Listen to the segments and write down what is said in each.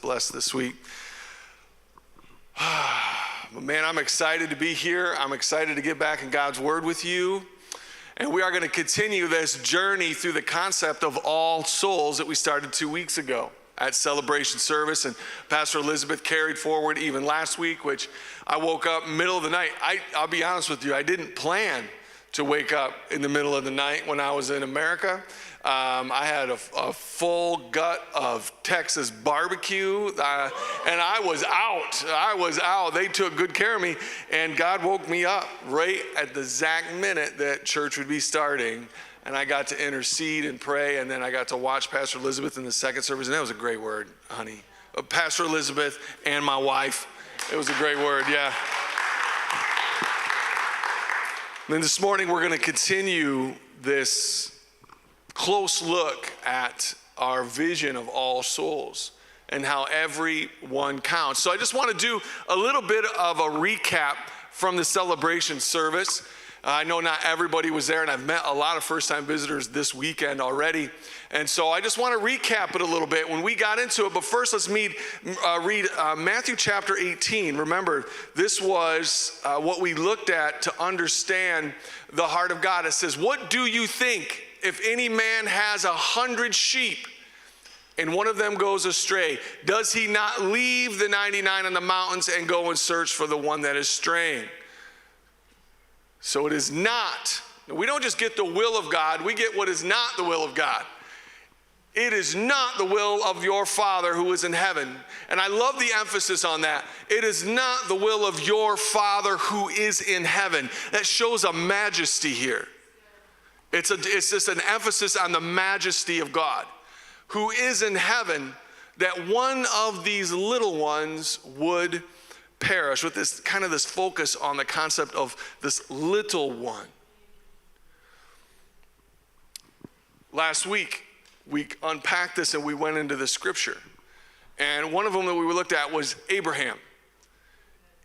blessed this week. Man, I'm excited to be here. I'm excited to get back in God's Word with you. And we are going to continue this journey through the concept of all souls that we started 2 weeks ago at celebration service. And Pastor Elizabeth carried forward even last week, which I woke up middle of the night. I'll be honest with you, I didn't plan to wake up in the middle of the night when I was in America. I had a full gut of Texas barbecue, and I was out. They took good care of me, and God woke me up right at the exact minute that church would be starting, and I got to intercede and pray, and then I got to watch Pastor Elizabeth in the second service, and that was a great word, honey. Pastor Elizabeth and my wife. It was a great word, yeah. And then this morning, we're going to continue this close look at our vision of all souls and how everyone counts. So I just want to do a little bit of a recap from the celebration service. I know not everybody was there, and I've met a lot of first-time visitors this weekend already. And so I just want to recap it a little bit when we got into it. But first, let's read Matthew chapter 18. Remember, this was what we looked at to understand the heart of God. It says, "What do you think if any man has 100 sheep and one of them goes astray? Does he not leave the 99 on the mountains and go and search for the one that is straying?" So it is not, we don't just get the will of God, we get what is not the will of God. It is not the will of your Father who is in heaven. And I love the emphasis on that. It is not the will of your Father who is in heaven. That shows a majesty here. It's just an emphasis on the majesty of God, who is in heaven, that one of these little ones would perish, with this kind of this focus on the concept of this little one. Last week, we unpacked this and we went into the scripture. And one of them that we looked at was Abraham.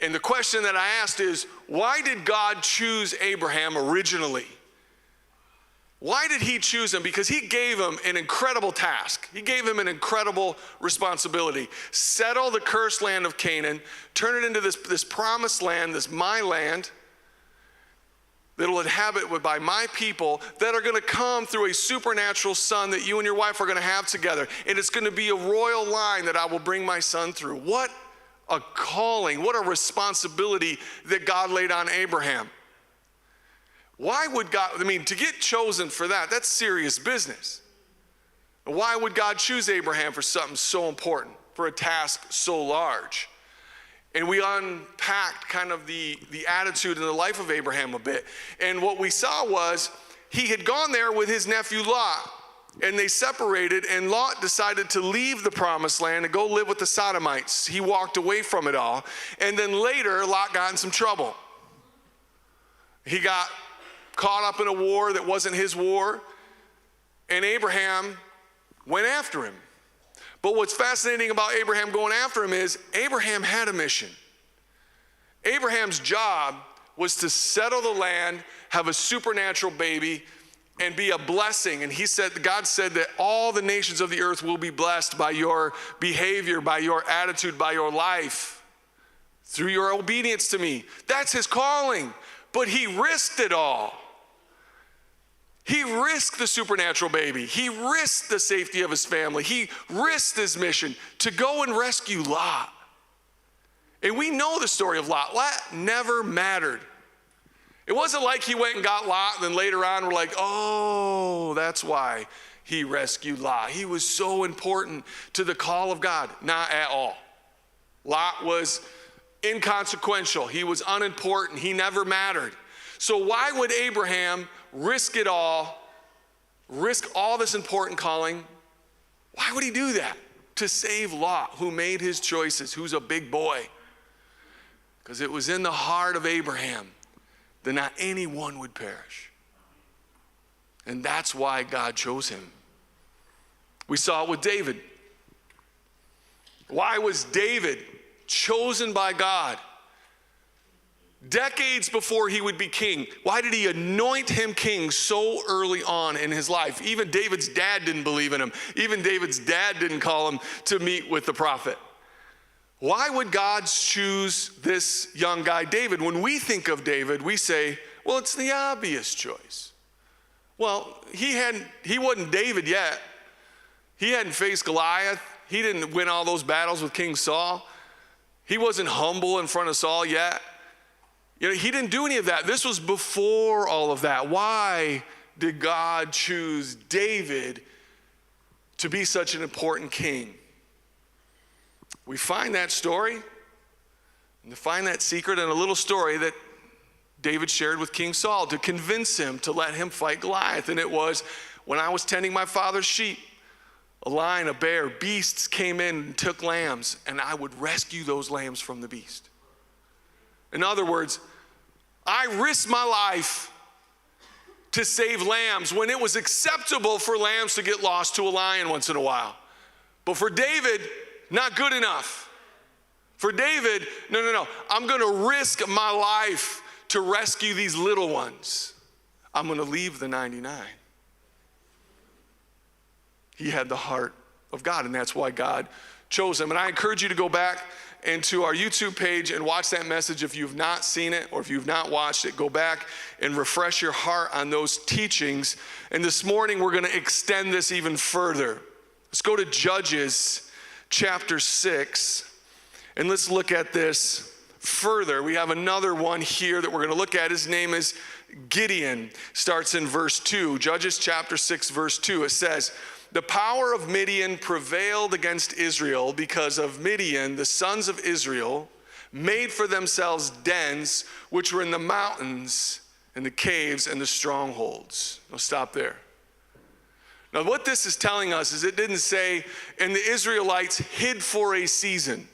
And the question that I asked is, why did God choose Abraham originally? Why did he choose him? Because he gave him an incredible task. He gave him an incredible responsibility. Settle the cursed land of Canaan, turn it into this promised land, this my land, that will inhabit by my people, that are going to come through a supernatural son that you and your wife are going to have together. And it's going to be a royal line that I will bring my son through. What a calling, what a responsibility that God laid on Abraham. Why would God, to get chosen for that, that's serious business. Why would God choose Abraham for something so important, for a task so large? And we unpacked kind of the attitude and the life of Abraham a bit. And what we saw was he had gone there with his nephew Lot, and they separated, and Lot decided to leave the promised land and go live with the Sodomites. He walked away from it all. And then later, Lot got in some trouble. He got caught up in a war that wasn't his war, and Abraham went after him. But what's fascinating about Abraham going after him is Abraham had a mission. Abraham's job was to settle the land, have a supernatural baby, and be a blessing. And God said that all the nations of the earth will be blessed by your behavior, by your attitude, by your life, through your obedience to me. That's his calling. But he risked it all. He risked the supernatural baby. He risked the safety of his family. He risked his mission to go and rescue Lot. And we know the story of Lot. Lot never mattered. It wasn't like he went and got Lot, and then later on we're like, oh, that's why he rescued Lot. He was so important to the call of God. Not at all. Lot was inconsequential. He was unimportant. He never mattered. So why would Abraham risk it all, risk all this important calling? Why would he do that? To save Lot, who made his choices, who's a big boy. Because it was in the heart of Abraham that not anyone would perish. And that's why God chose him. We saw it with David. Why was David chosen by God? Decades before he would be king. Why did he anoint him king so early on in his life? Even David's dad didn't believe in him. Even David's dad didn't call him to meet with the prophet. Why would God choose this young guy, David? When we think of David, we say, well, it's the obvious choice. Well, he wasn't David yet. He hadn't faced Goliath. He didn't win all those battles with King Saul. He wasn't humble in front of Saul yet. He didn't do any of that. This was before all of that. Why did God choose David to be such an important king? We find that story and to find that secret in a little story that David shared with King Saul to convince him to let him fight Goliath. And it was, when I was tending my father's sheep, a lion, a bear, beasts came in and took lambs, and I would rescue those lambs from the beast. In other words, I risked my life to save lambs when it was acceptable for lambs to get lost to a lion once in a while. But for David, not good enough. For David, no. I'm going to risk my life to rescue these little ones. I'm going to leave the 99. He had the heart of God, and that's why God chose him. And I encourage you to go back into our YouTube page and watch that message. If you've not seen it or if you've not watched it, go back and refresh your heart on those teachings. And this morning, we're going to extend this even further. Let's go to Judges chapter 6, and let's look at this further. We have another one here that we're going to look at. His name is Gideon. Starts in verse 2. Judges chapter 6, verse 2. It says, the power of Midian prevailed against Israel because of Midian, the sons of Israel made for themselves dens which were in the mountains and the caves and the strongholds. I'll stop there. Now what this is telling us is it didn't say, and the Israelites hid for a season.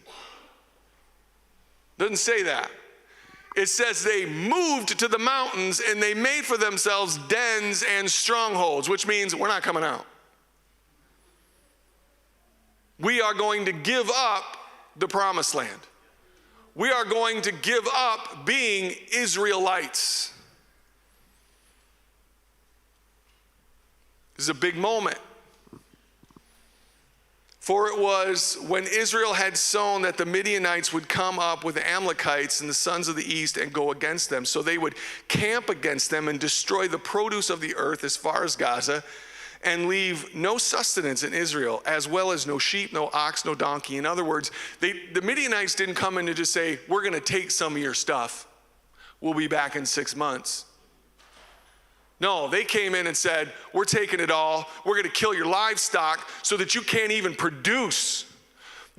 It doesn't say that. It says they moved to the mountains and they made for themselves dens and strongholds, which means we're not coming out. We are going to give up the promised land. We are going to give up being Israelites. This is a big moment. For it was when Israel had sown that the Midianites would come up with the Amalekites and the sons of the east and go against them. So they would camp against them and destroy the produce of the earth as far as Gaza, and leave no sustenance in Israel, as well as no sheep, no ox, no donkey. In other words, the Midianites didn't come in to just say, we're going to take some of your stuff. We'll be back in 6 months. No, they came in and said, we're taking it all. We're going to kill your livestock so that you can't even produce.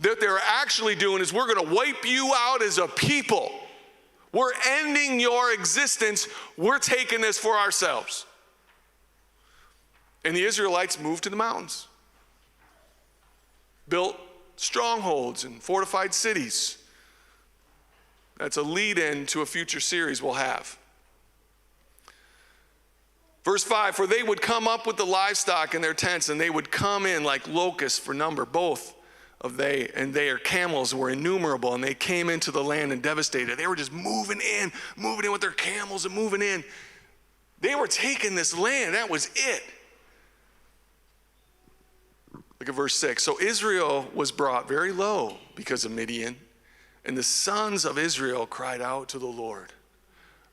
What they're actually doing is we're going to wipe you out as a people. We're ending your existence. We're taking this for ourselves. And the Israelites moved to the mountains, built strongholds and fortified cities. That's a lead-in to a future series we'll have. Verse 5, for they would come up with the livestock in their tents, and they would come in like locusts for number. Both of they and their camels were innumerable, and they came into the land and devastated. They were just moving in with their camels and moving in. They were taking this land. That was it. Look at verse 6. So Israel was brought very low because of Midian, and the sons of Israel cried out to the Lord.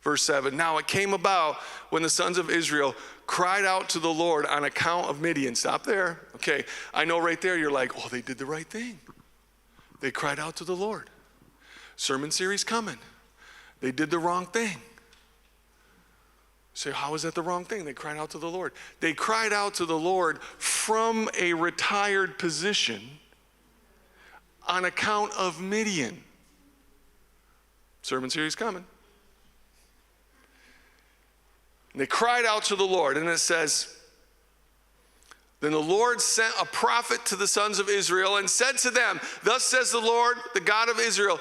Verse 7, now it came about when the sons of Israel cried out to the Lord on account of Midian. Stop there. Okay, I know right there you're like, oh, they did the right thing. They cried out to the Lord. Sermon series coming. They did the wrong thing. Say, how is that the wrong thing? They cried out to the Lord. They cried out to the Lord from a retired position on account of Midian. Sermon series coming. And they cried out to the Lord, and it says, then the Lord sent a prophet to the sons of Israel and said to them, thus says the Lord, the God of Israel,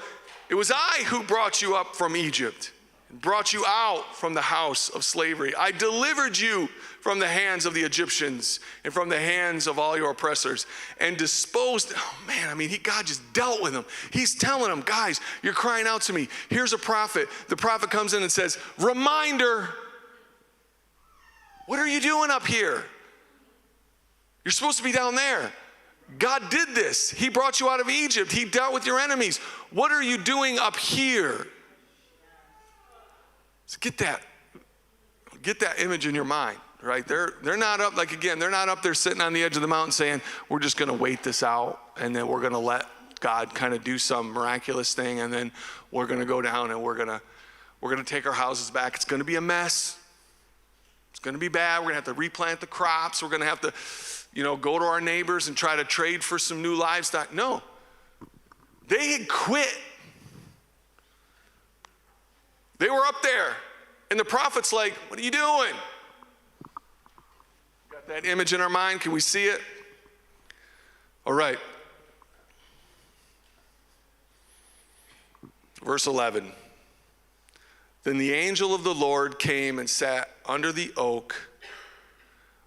it was I who brought you up from Egypt, brought you out from the house of slavery. I delivered you from the hands of the Egyptians and from the hands of all your oppressors, and disposed. Oh man, God just dealt with them. He's telling them, guys, you're crying out to me. Here's a prophet. The prophet comes in and says, reminder, what are you doing up here? You're supposed to be down there. God did this. He brought you out of Egypt. He dealt with your enemies. What are you doing up here? So get that image in your mind, right? They're not up, like again, they're not up there sitting on the edge of the mountain saying, we're just going to wait this out and then we're going to let God kind of do some miraculous thing and then we're going to go down and we're going to take our houses back. It's going to be a mess. It's going to be bad. We're going to have to replant the crops. We're going to have to, go to our neighbors and try to trade for some new livestock. No. They had quit. They were up there. And the prophet's like, what are you doing? Got that image in our mind? Can we see it? All right. Verse 11. Then the angel of the Lord came and sat under the oak,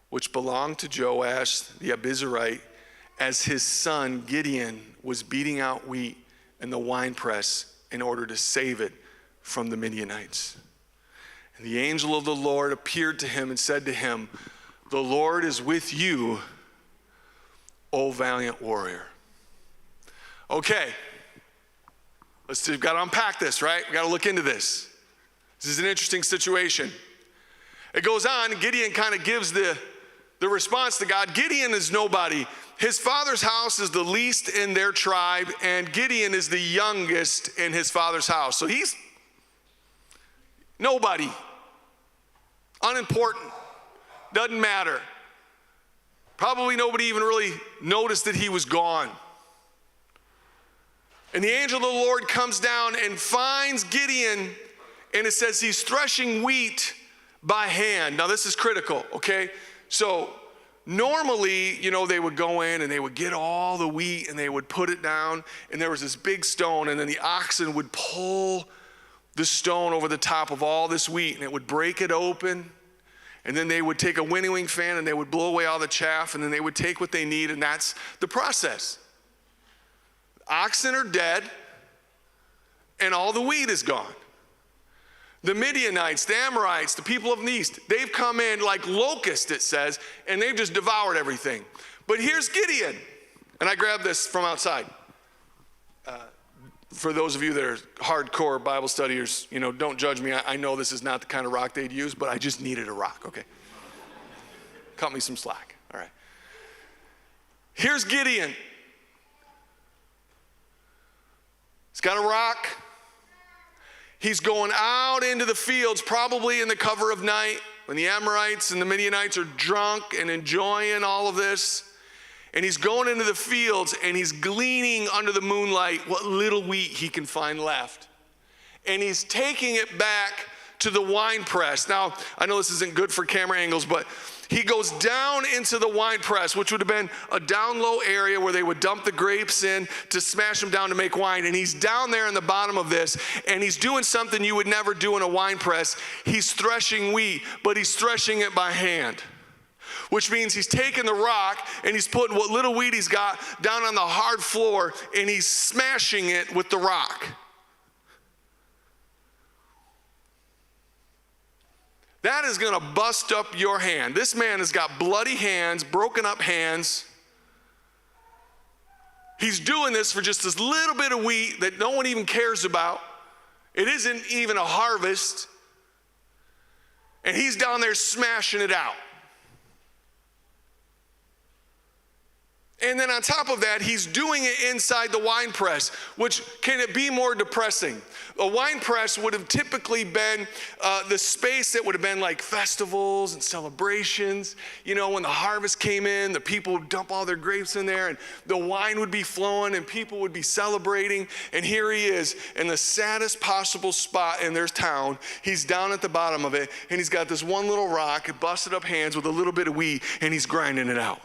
which belonged to Joash the Abizarite, as his son Gideon was beating out wheat in the winepress in order to save it from the Midianites. And the angel of the Lord appeared to him and said to him, the Lord is with you, O valiant warrior. Okay, we've got to unpack this, right? We've got to look into this. This is an interesting situation. It goes on, Gideon kind of gives the response to God. Gideon is nobody. His father's house is the least in their tribe, and Gideon is the youngest in his father's house. So he's nobody, unimportant, doesn't matter. Probably nobody even really noticed that he was gone. And the angel of the Lord comes down and finds Gideon, and it says he's threshing wheat by hand. Now this is critical, okay? So normally, they would go in and they would get all the wheat and they would put it down, and there was this big stone, and then the oxen would pull the stone over the top of all this wheat, and it would break it open, and then they would take a winnowing fan and they would blow away all the chaff, and then they would take what they need, and that's the process. Oxen are dead and all the wheat is gone. The Midianites, the Amorites, the people of the east, they've come in like locusts, it says, and they've just devoured everything. But here's Gideon, and I grabbed this from outside. For those of you that are hardcore Bible studiers, don't judge me. I know this is not the kind of rock they'd use, but I just needed a rock, okay? Cut me some slack, all right. Here's Gideon. He's got a rock. He's going out into the fields, probably in the cover of night, when the Amorites and the Midianites are drunk and enjoying all of this. And he's going into the fields and he's gleaning under the moonlight what little wheat he can find left. And he's taking it back to the wine press. Now, I know this isn't good for camera angles, but he goes down into the wine press, which would have been a down low area where they would dump the grapes in to smash them down to make wine. And he's down there in the bottom of this, and he's doing something you would never do in a wine press. He's threshing wheat, but he's threshing it by hand, which means he's taking the rock and he's putting what little wheat he's got down on the hard floor, and he's smashing it with the rock. That is going to bust up your hand. This man has got bloody hands, broken up hands. He's doing this for just this little bit of wheat that no one even cares about. It isn't even a harvest. And he's down there smashing it out. And then on top of that, he's doing it inside the wine press, which, can it be more depressing? A wine press would have typically been the space that would have been like festivals and celebrations. When the harvest came in, the people would dump all their grapes in there and the wine would be flowing and people would be celebrating. And here he is in the saddest possible spot in their town. He's down at the bottom of it, and he's got this one little rock and busted up hands with a little bit of wheat, and he's grinding it out.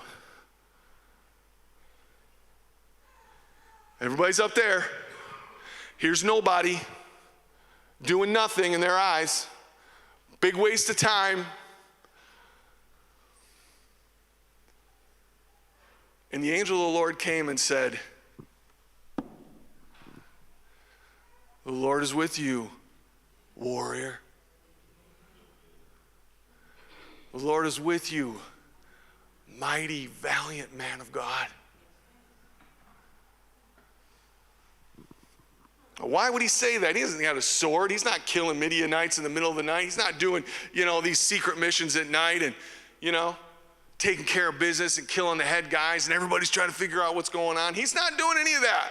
Everybody's up there. Here's nobody doing nothing in their eyes. Big waste of time. And the angel of the Lord came and said, the Lord is with you, warrior. The Lord is with you, mighty, valiant man of God. Why would he say that? He hasn't got a sword. He's not killing Midianites in the middle of the night. He's not doing, these secret missions at night and, taking care of business and killing the head guys and everybody's trying to figure out what's going on. He's not doing any of that.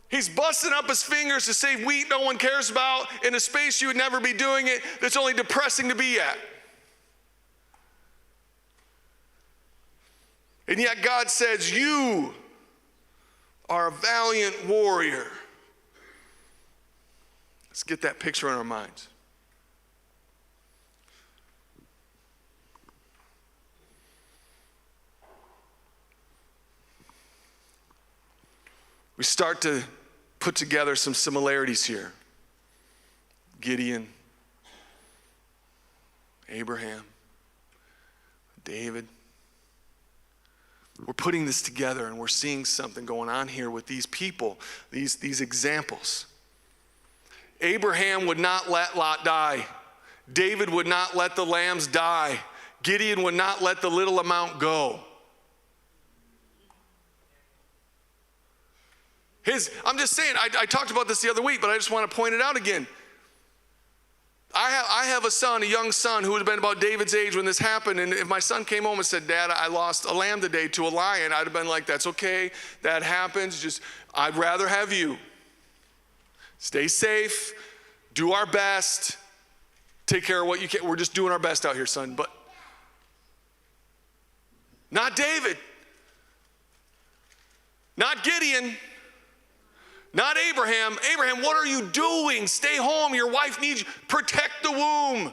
He's busting up his fingers to save wheat no one cares about in a space you would never be doing it that's only depressing to be at. And yet God says, you are a valiant warrior. Let's get that picture in our minds. We start to put together some similarities here. Gideon, Abraham, David. We're putting this together and we're seeing something going on here with these people, these examples. Abraham would not let Lot die. David would not let the lambs die. Gideon would not let the little amount go. I'm just saying, I talked about this the other week, but I just want to point it out again. I have a son, a young son, who would have been about David's age when this happened, and if my son came home and said, Dad, I lost a lamb today to a lion, I'd have been like, that's okay, that happens, just, I'd rather have you. Stay safe, do our best, take care of what you can. We're just doing our best out here, son, but not David, not Gideon, not Abraham. Abraham, what are you doing? Stay home. Your wife needs you. Protect the womb.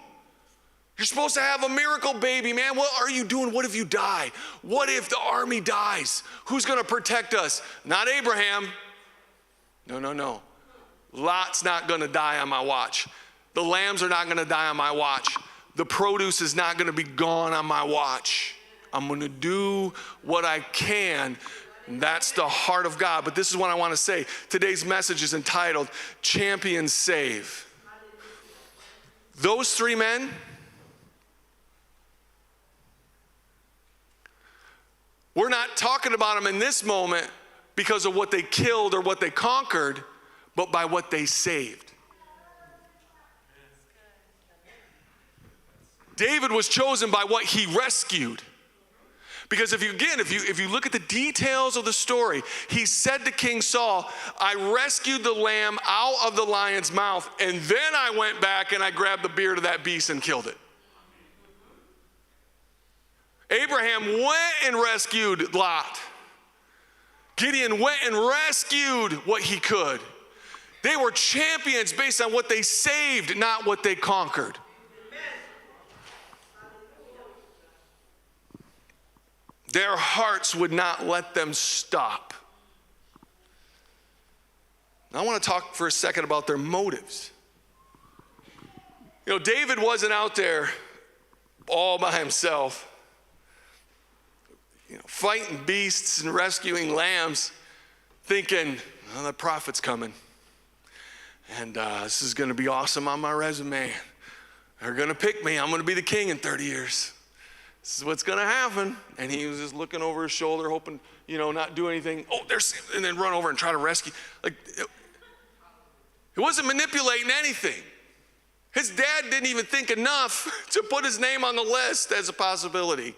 You're supposed to have a miracle baby, man. What are you doing? What if you die? What if the army dies? Who's going to protect us? Not Abraham. No. Lot's not going to die on my watch. The lambs are not going to die on my watch. The produce is not going to be gone on my watch. I'm going to do what I can. And that's the heart of God. But this is what I want to say. Today's message is entitled, Champions Save. Those three men, we're not talking about them in this moment because of what they killed or what they conquered, but by what they saved. David was chosen by what he rescued. Because if you look at the details of the story, he said to King Saul, I rescued the lamb out of the lion's mouth, and then I went back and I grabbed the beard of that beast and killed it. Abraham went and rescued Lot. Gideon went and rescued what he could. They were champions based on what they saved, not what they conquered. Their hearts would not let them stop. Now, I want to talk for a second about their motives. David wasn't out there all by himself, fighting beasts and rescuing lambs, thinking, the prophet's coming. And this is going to be awesome on my resume. They're going to pick me. I'm going to be the king in 30 years. This is what's going to happen. And he was just looking over his shoulder, hoping, not do anything. Oh, and then run over and try to rescue. He wasn't manipulating anything. His dad didn't even think enough to put his name on the list as a possibility.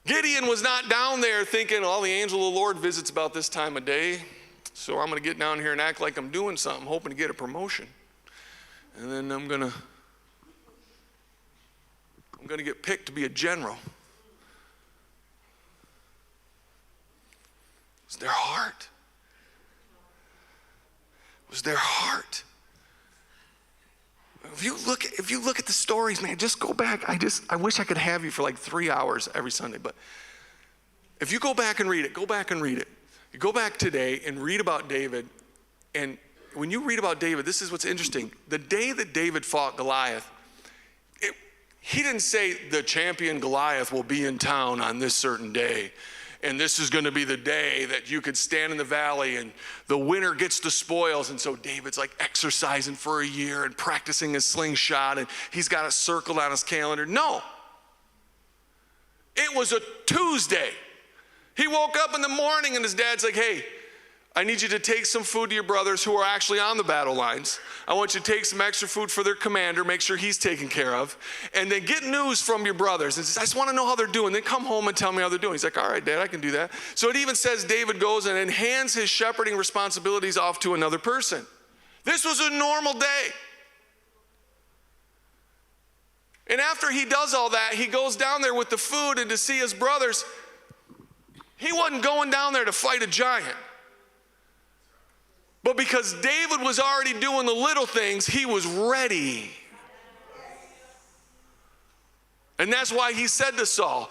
Gideon was not down there thinking, the angel of the Lord visits about this time of day, so I'm going to get down here and act like I'm doing something, hoping to get a promotion. And then I'm going to get picked to be a general. It was their heart. It was their heart. If you look at the stories, man, just go back. I wish I could have you for like 3 hours every Sunday, but if you go back and read it, go back and read it. You go back today and read about David, and when you read about David, this is what's interesting. The day that David fought Goliath, he didn't say the champion Goliath will be in town on this certain day, and this is going to be the day that you could stand in the valley and the winner gets the spoils. And so David's like exercising for a year and practicing his slingshot, and he's got it circled on his calendar. No. It was a Tuesday. He woke up in the morning and his dad's like, hey, I need you to take some food to your brothers who are actually on the battle lines. I want you to take some extra food for their commander, make sure he's taken care of, and then get news from your brothers. And says, I just want to know how they're doing. Then come home and tell me how they're doing. He's like, all right, Dad, I can do that. So it even says David goes and then hands his shepherding responsibilities off to another person. This was a normal day. And after he does all that, he goes down there with the food and to see his brothers. He wasn't going down there to fight a giant. But because David was already doing the little things, he was ready. And that's why he said to Saul,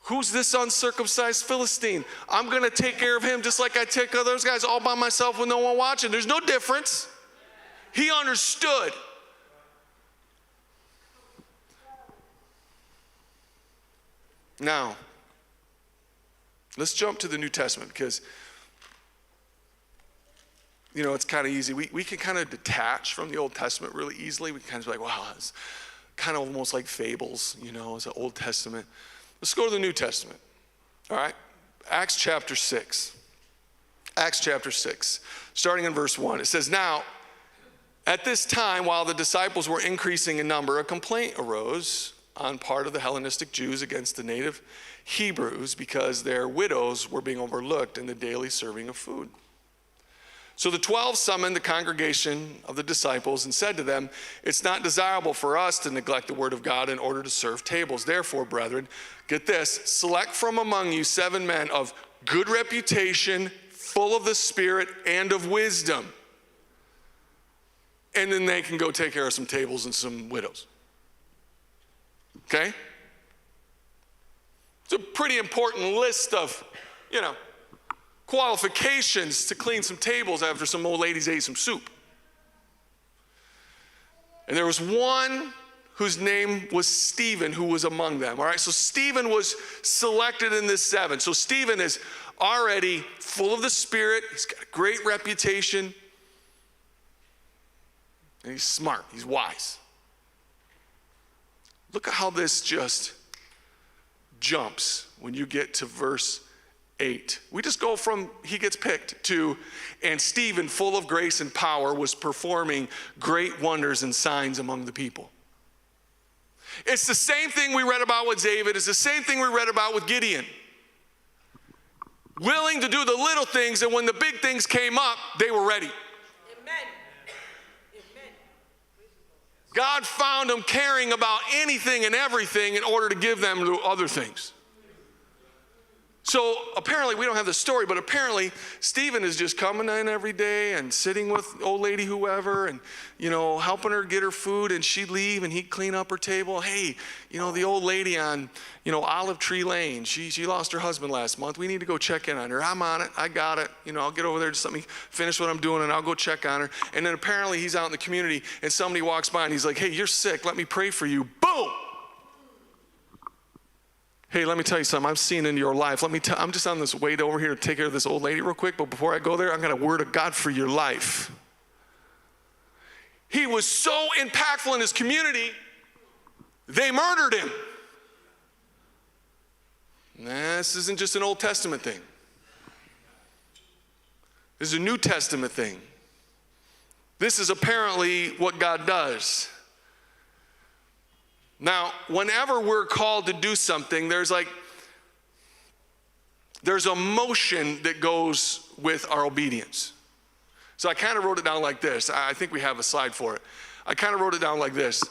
who's this uncircumcised Philistine? I'm going to take care of him just like I take care of those guys all by myself with no one watching. There's no difference. He understood. Now, let's jump to the New Testament because it's kind of easy. We can kind of detach from the Old Testament really easily. We can kind of be like, wow, it's kind of almost like fables, it's an Old Testament. Let's go to the New Testament, all right? Acts chapter 6. Acts chapter 6, starting in verse 1. It says, now, at this time, while the disciples were increasing in number, a complaint arose on part of the Hellenistic Jews against the native Hebrews because their widows were being overlooked in the daily serving of food. So the 12 summoned the congregation of the disciples and said to them, it's not desirable for us to neglect the word of God in order to serve tables. Therefore, brethren, get this, select from among you 7 men of good reputation, full of the Spirit and of wisdom. And then they can go take care of some tables and some widows. Okay? It's a pretty important list of, qualifications to clean some tables after some old ladies ate some soup. And there was one whose name was Stephen who was among them. All right, so Stephen was selected in this 7. So Stephen is already full of the Spirit. He's got a great reputation. And he's smart. He's wise. Look at how this just jumps when you get to verse 8. We just go from he gets picked to, and Stephen, full of grace and power, was performing great wonders and signs among the people. It's the same thing we read about with David. It's the same thing we read about with Gideon. Willing to do the little things, and when the big things came up, they were ready. Amen. Amen. God found them caring about anything and everything in order to give them to other things. So apparently, we don't have the story, but apparently Stephen is just coming in every day and sitting with old lady whoever and, helping her get her food, and she'd leave and he'd clean up her table. Hey, the old lady on, Olive Tree Lane, she lost her husband last month. We need to go check in on her. I'm on it. I got it. I'll get over there, just let me finish what I'm doing and I'll go check on her. And then apparently he's out in the community and somebody walks by and he's like, hey, you're sick. Let me pray for you. Boom! Hey, let me tell you something. I'm seeing in your life. I'm just on this way over here to take care of this old lady real quick, but before I go there, I got a word of God for your life. He was so impactful in his community, they murdered him. This isn't just an Old Testament thing. This is a New Testament thing. This is apparently what God does. Now, whenever we're called to do something, there's a motion that goes with our obedience. So I kind of wrote it down like this. I think we have a slide for it. I kind of wrote it down like this.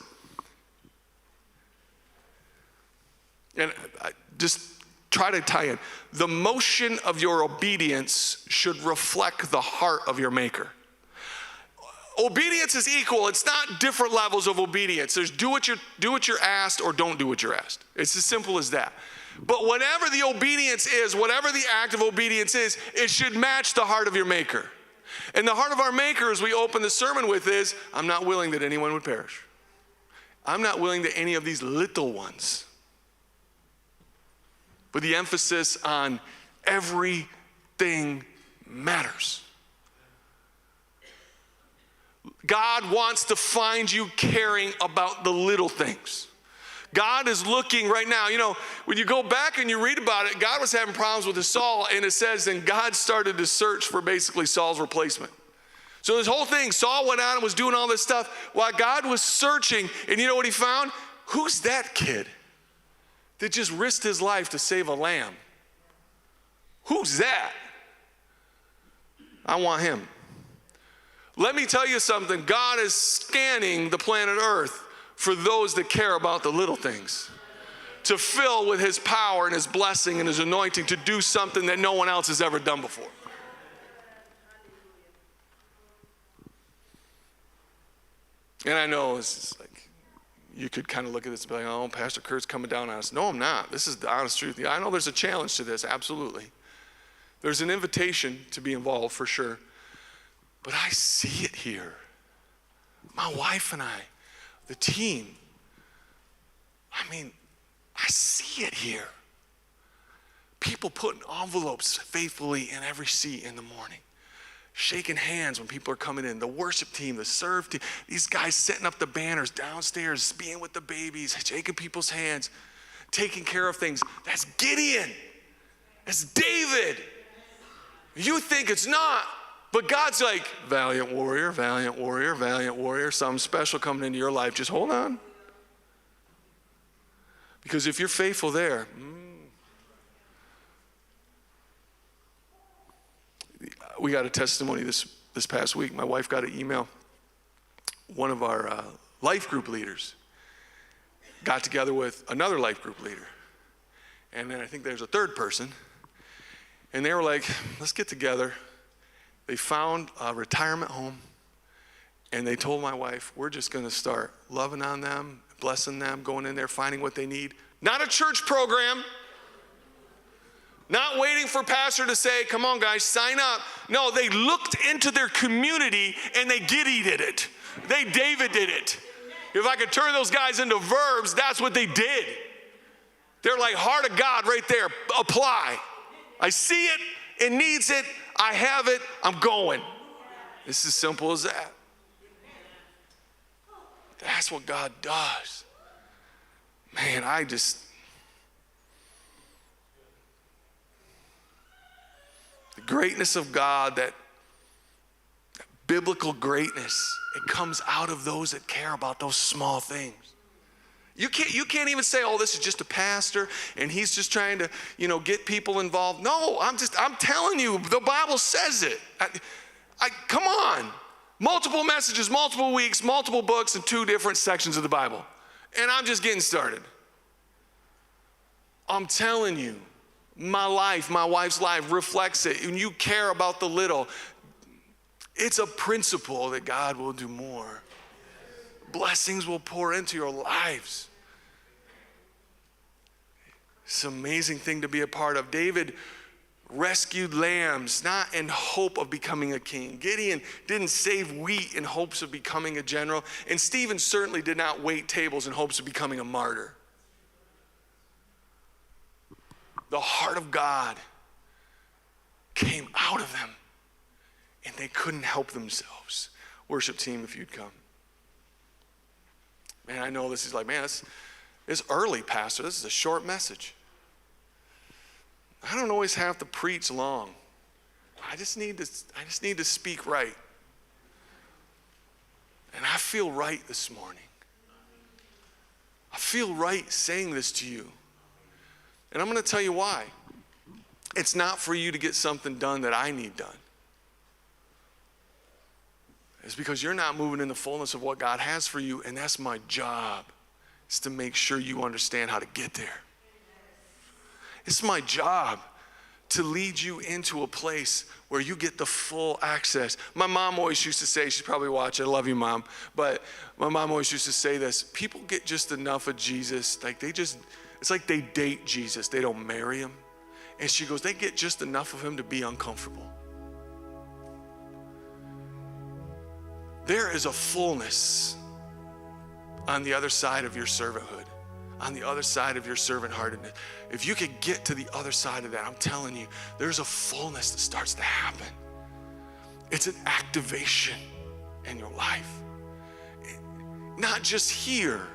And I just try to tie in. The motion of your obedience should reflect the heart of your Maker. Obedience is equal. It's not different levels of obedience. There's do what you're asked or don't do what you're asked. It's as simple as that. But whatever the obedience is, whatever the act of obedience is, it should match the heart of your Maker. And the heart of our Maker, as we open the sermon with, is, I'm not willing that anyone would perish. I'm not willing that any of these little ones. With the emphasis on everything matters. God wants to find you caring about the little things. God is looking right now. You know, when you go back and you read about it, God was having problems with Saul, and it says, and God started to search for basically Saul's replacement. So this whole thing, Saul went out and was doing all this stuff while God was searching, and you know what he found? Who's that kid that just risked his life to save a lamb? Who's that? I want him. Let me tell you something. God is scanning the planet Earth for those that care about the little things, to fill with his power and his blessing and his anointing to do something that no one else has ever done before. And I know it's like, you could kind of look at this and be like, oh, Pastor Curt's coming down on us. No, I'm not. This is the honest truth. I know there's a challenge to this, absolutely. There's an invitation to be involved for sure. But I see it here. My wife and I, the team, I mean, I see it here. People putting envelopes faithfully in every seat in the morning. Shaking hands when people are coming in. The worship team, the serve team, these guys setting up the banners downstairs, being with the babies, shaking people's hands, taking care of things. That's Gideon. That's David. You think it's not. But God's like, valiant warrior, valiant warrior, valiant warrior, something special coming into your life. Just hold on. Because if you're faithful there, we got a testimony this past week. My wife got an email. One of our life group leaders got together with another life group leader. And then I think there's a third person. And they were like, let's get together. They found a retirement home, and they told my wife, we're just going to start loving on them, blessing them, going in there, finding what they need. Not a church program. Not waiting for pastor to say, come on guys, sign up. No, they looked into their community and they Giddy did it. They David did it. If I could turn those guys into verbs, that's what they did. They're like, heart of God right there, apply. I see it, it needs it, I have it, I'm going. It's as simple as that. That's what God does. Man, the greatness of God, that biblical greatness, it comes out of those that care about those small things. You can't even say, oh, this is just a pastor and he's just trying to, get people involved. No, I'm telling you, the Bible says it. Come on. Multiple messages, multiple weeks, multiple books, and 2 different sections of the Bible. And I'm just getting started. I'm telling you, my life, my wife's life reflects it. And you care about the little. It's a principle that God will do more. Blessings will pour into your lives. It's an amazing thing to be a part of. David rescued lambs, not in hope of becoming a king. Gideon didn't save wheat in hopes of becoming a general. And Stephen certainly did not wait tables in hopes of becoming a martyr. The heart of God came out of them, and they couldn't help themselves. Worship team, if you'd come. Man, I know this is like, man, it's early, Pastor. This is a short message. I don't always have to preach long. I just need to speak right. And I feel right this morning. I feel right saying this to you. And I'm going to tell you why. It's not for you to get something done that I need done. It's because you're not moving in the fullness of what God has for you, and that's my job, is to make sure you understand how to get there. It's my job to lead you into a place where you get the full access. My mom always used to say, she's probably watching, I love you, Mom, but my mom always used to say this, people get just enough of Jesus, it's like they date Jesus, they don't marry him. And she goes, they get just enough of him to be uncomfortable. There is a fullness on the other side of your servanthood, on the other side of your servant-heartedness. If you could get to the other side of that, I'm telling you, there's a fullness that starts to happen. It's an activation in your life. Not just here,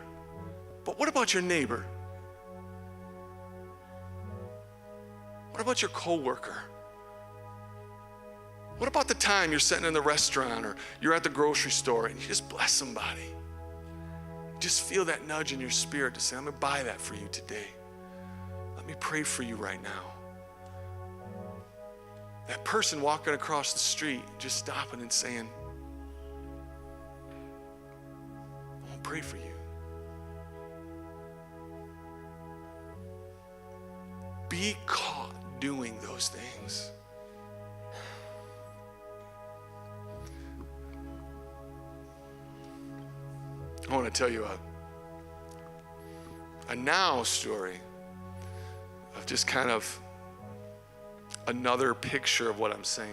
But what about your neighbor? What about your coworker? What about the time you're sitting in the restaurant or you're at the grocery store and you just bless somebody? Just feel that nudge in your spirit to say, I'm going to buy that for you today. Let me pray for you right now. That person walking across the street, just stopping and saying, I want to pray for you. Be caught doing those things. I want to tell you a now story of just kind of another picture of what I'm saying.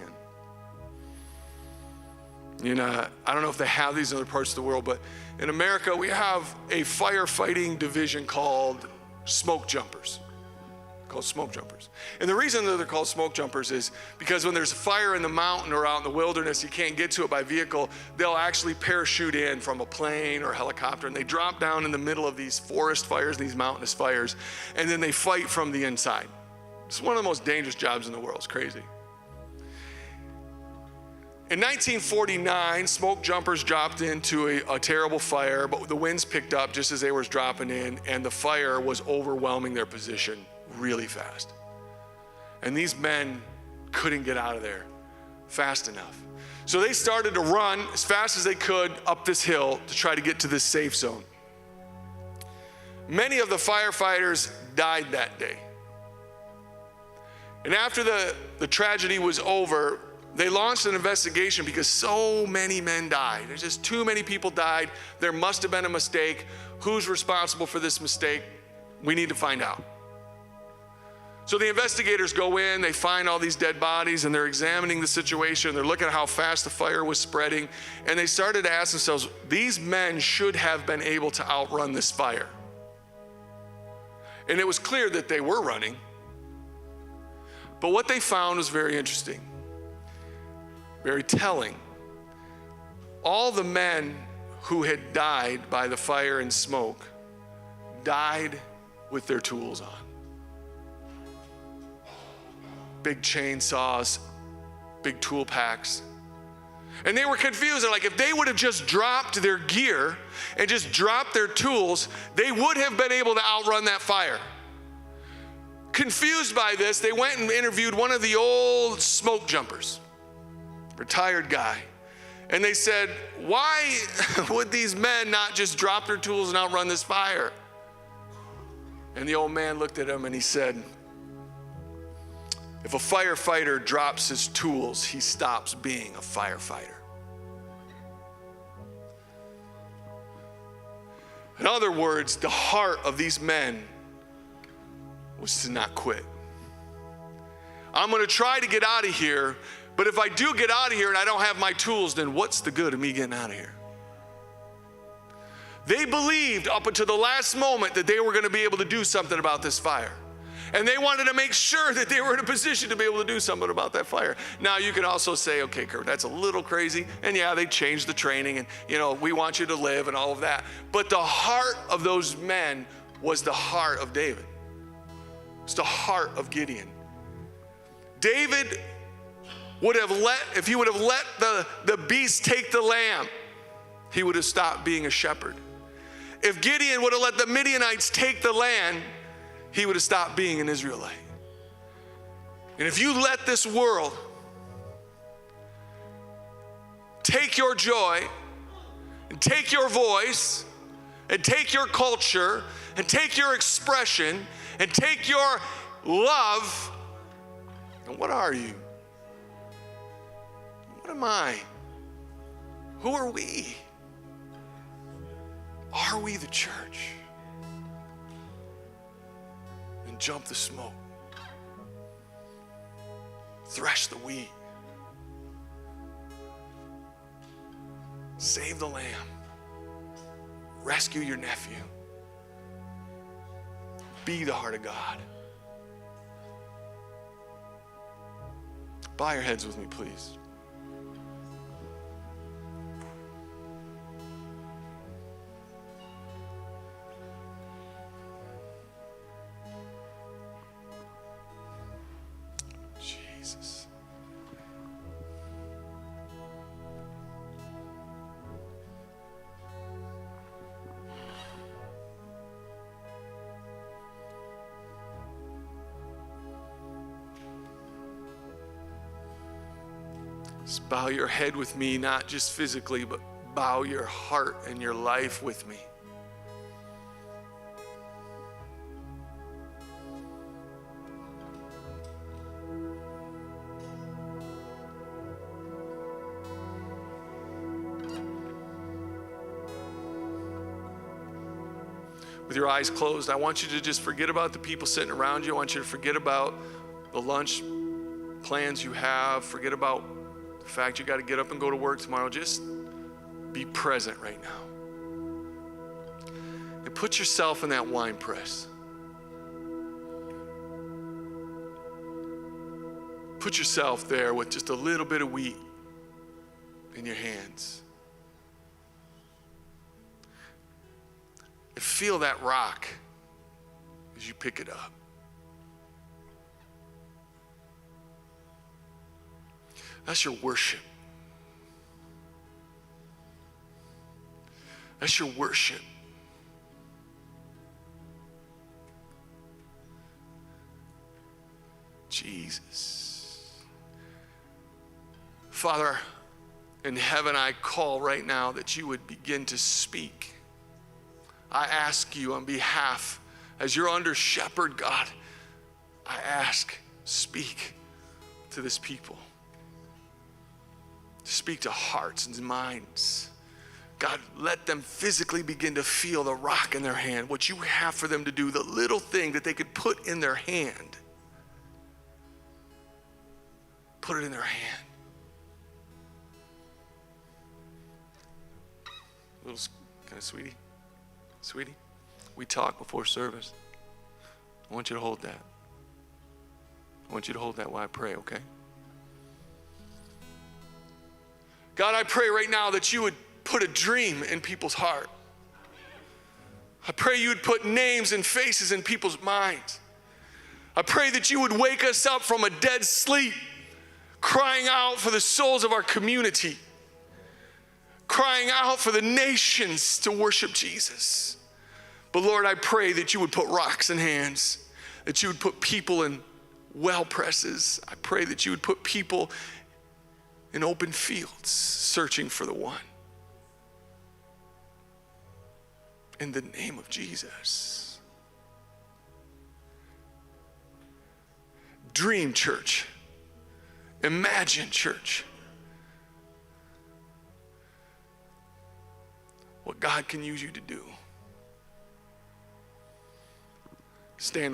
You know, I don't know if they have these in other parts of the world, but in America we have a firefighting division called smoke jumpers. And the reason that they're called smoke jumpers is because when there's a fire in the mountain or out in the wilderness, you can't get to it by vehicle, they'll actually parachute in from a plane or a helicopter, and they drop down in the middle of these forest fires, these mountainous fires, and then they fight from the inside. It's one of the most dangerous jobs in the world. It's crazy. In 1949, smoke jumpers dropped into a terrible fire, but the winds picked up just as they were dropping in, and the fire was overwhelming their position really fast. And these men couldn't get out of there fast enough. So they started to run as fast as they could up this hill to try to get to this safe zone. Many of the firefighters died that day. And after the tragedy was over, they launched an investigation because so many men died. There's just too many people died. There must have been a mistake. Who's responsible for this mistake? We need to find out. So the investigators go in, they find all these dead bodies, and they're examining the situation. They're looking at how fast the fire was spreading, and they started to ask themselves, these men should have been able to outrun this fire. And it was clear that they were running. But what they found was very interesting, very telling. All the men who had died by the fire and smoke died with their tools on. Big chainsaws, big tool packs. And they were confused. They're like, if they would have just dropped their gear and just dropped their tools, they would have been able to outrun that fire. Confused by this, they went and interviewed one of the old smoke jumpers, retired guy. And they said, why would these men not just drop their tools and outrun this fire? And the old man looked at him and he said, if a firefighter drops his tools, he stops being a firefighter. In other words, the heart of these men was to not quit. I'm going to try to get out of here, but if I do get out of here and I don't have my tools, then what's the good of me getting out of here? They believed up until the last moment that they were going to be able to do something about this fire. And they wanted to make sure that they were in a position to be able to do something about that fire. Now you can also say, okay, Curt, that's a little crazy. And yeah, they changed the training and, we want you to live and all of that. But the heart of those men was the heart of David. It's the heart of Gideon. David would have if he would have let the beast take the lamb, he would have stopped being a shepherd. If Gideon would have let the Midianites take the land, he would have stopped being an Israelite. And if you let this world take your joy and take your voice and take your culture and take your expression and take your love, then what are you? What am I? Who are we? Are we the church? And jump the smoke. Thresh the wheat. Save the lamb. Rescue your nephew. Be the heart of God. Bow your heads with me, please. Just bow your head with me, not just physically, but bow your heart and your life with me. With your eyes closed, I want you to just forget about the people sitting around you. I want you to forget about the lunch plans you have. Forget about the fact you got to get up and go to work tomorrow. Just be present right now. And put yourself in that wine press. Put yourself there with just a little bit of wheat in your hands. And feel that rock as you pick it up. That's your worship. That's your worship. Jesus. Father, in heaven, I call right now that you would begin to speak. I ask you on behalf, as your under shepherd, God, I ask, speak to this people. Speak to hearts and minds. God, let them physically begin to feel the rock in their hand, what you have for them to do, the little thing that they could put in their hand. Put it in their hand. Little kind of sweetie, we talk before service. I want you to hold that. I want you to hold that while I pray, okay? God, I pray right now that you would put a dream in people's heart. I pray you would put names and faces in people's minds. I pray that you would wake us up from a dead sleep, crying out for the souls of our community, crying out for the nations to worship Jesus. But Lord, I pray that you would put rocks in hands, that you would put people in well presses. I pray that you would put people in open fields searching for the one. In the name of Jesus. Dream church. Imagine church. What God can use you to do. Stand with